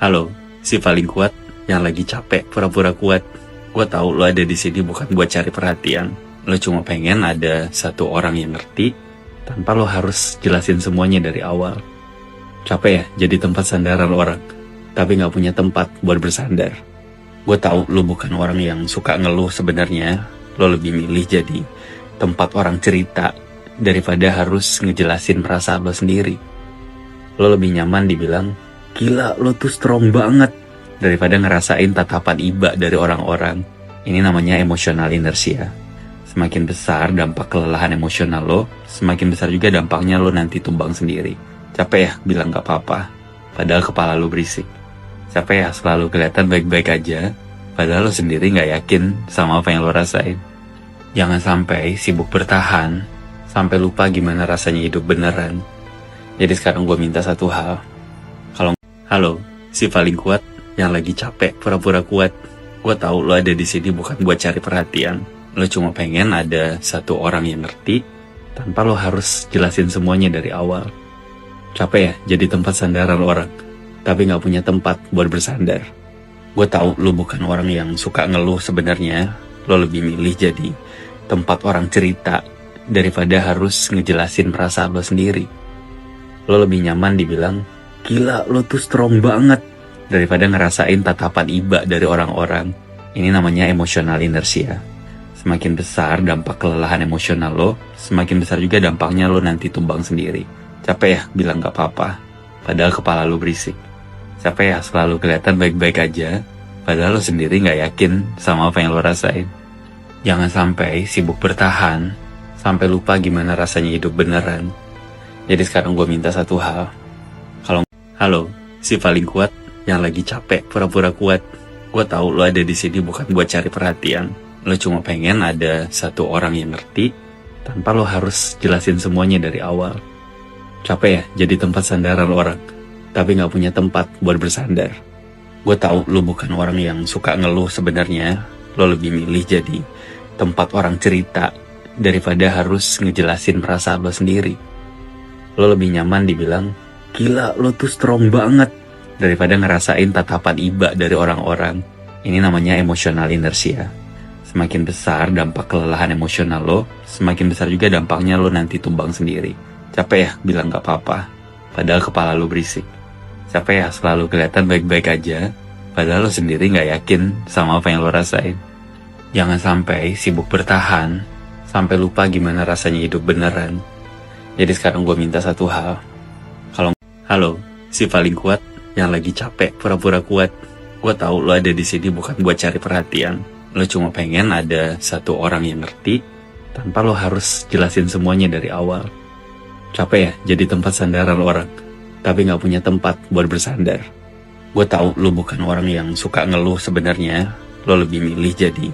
Halo, si paling kuat yang lagi capek pura-pura kuat. Gue tahu lo ada di sini bukan buat cari perhatian. Lo cuma pengen ada satu orang yang ngerti tanpa lo harus jelasin semuanya dari awal. Capek ya jadi tempat sandaran orang, tapi nggak punya tempat buat bersandar. Gue tahu lo bukan orang yang suka ngeluh sebenarnya. Lo lebih milih jadi tempat orang cerita daripada harus ngejelasin perasaan lo sendiri. Lo lebih nyaman dibilang, gila lo tuh strong banget, daripada ngerasain tatapan iba dari orang-orang. Ini namanya emotional inertia. Semakin besar dampak kelelahan emosional lo, semakin besar juga dampaknya lo nanti tumbang sendiri. Capek ya bilang gak apa-apa, padahal kepala lo berisik. Capek ya selalu kelihatan baik-baik aja, padahal lo sendiri gak yakin sama apa yang lo rasain. Jangan sampai sibuk bertahan, sampai lupa gimana rasanya hidup beneran. Jadi sekarang gue minta satu hal. Halo, si paling kuat yang lagi capek pura-pura kuat. Gue tahu lo ada di sini bukan buat cari perhatian. Lo cuma pengen ada satu orang yang ngerti tanpa lo harus jelasin semuanya dari awal. Capek ya jadi tempat sandaran orang, tapi nggak punya tempat buat bersandar. Gue tahu lo bukan orang yang suka ngeluh sebenarnya. Lo lebih milih jadi tempat orang cerita daripada harus ngejelasin perasaan lo sendiri. Lo lebih nyaman dibilang, gila lo tuh strong banget, daripada ngerasain tatapan iba dari orang-orang. Ini namanya emotional inertia. Semakin besar dampak kelelahan emosional lo, semakin besar juga dampaknya lo nanti tumbang sendiri. Capek ya bilang gak apa-apa, padahal kepala lo berisik. Capek ya selalu kelihatan baik-baik aja, padahal lo sendiri gak yakin sama apa yang lo rasain. Jangan sampai sibuk bertahan, sampai lupa gimana rasanya hidup beneran. Jadi sekarang gue minta satu hal. Halo, si paling kuat yang lagi capek pura-pura kuat. Gue tahu lo ada di sini bukan buat cari perhatian. Lo cuma pengen ada satu orang yang ngerti tanpa lo harus jelasin semuanya dari awal. Capek ya jadi tempat sandaran orang, tapi nggak punya tempat buat bersandar. Gue tahu lo bukan orang yang suka ngeluh sebenarnya. Lo lebih milih jadi tempat orang cerita daripada harus ngejelasin perasaan lo sendiri. Lo lebih nyaman dibilang, gila lo tuh strong banget, daripada ngerasain tatapan iba dari orang-orang. Ini namanya emotional inertia. Semakin besar dampak kelelahan emosional lo, semakin besar juga dampaknya lo nanti tumbang sendiri. Capek ya bilang gak apa-apa, padahal kepala lo berisik. Capek ya selalu kelihatan baik-baik aja, padahal lo sendiri gak yakin sama apa yang lo rasain. Jangan sampai sibuk bertahan, sampai lupa gimana rasanya hidup beneran. Jadi sekarang gue minta satu hal. Halo, si paling kuat yang lagi capek pura-pura kuat. Gue tahu lo ada di sini bukan buat cari perhatian. Lo cuma pengen ada satu orang yang ngerti tanpa lo harus jelasin semuanya dari awal. Capek ya jadi tempat sandaran orang, tapi nggak punya tempat buat bersandar. Gue tahu lo bukan orang yang suka ngeluh sebenarnya. Lo lebih milih jadi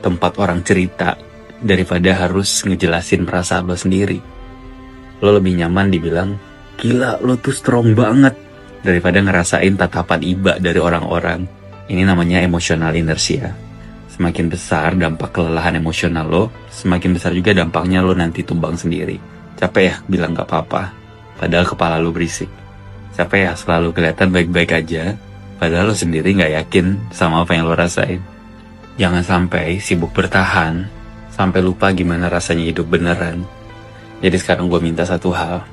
tempat orang cerita daripada harus ngejelasin perasaan lo sendiri. Lo lebih nyaman dibilang, gila lo tuh strong banget, daripada ngerasain tatapan iba dari orang-orang. Ini namanya emotional inertia. Semakin besar dampak kelelahan emosional lo, semakin besar juga dampaknya lo nanti tumbang sendiri. Capek ya bilang gak apa-apa, padahal kepala lo berisik. Capek ya selalu kelihatan baik-baik aja, padahal lo sendiri gak yakin sama apa yang lo rasain. Jangan sampai sibuk bertahan, sampai lupa gimana rasanya hidup beneran. Jadi sekarang gue minta satu hal.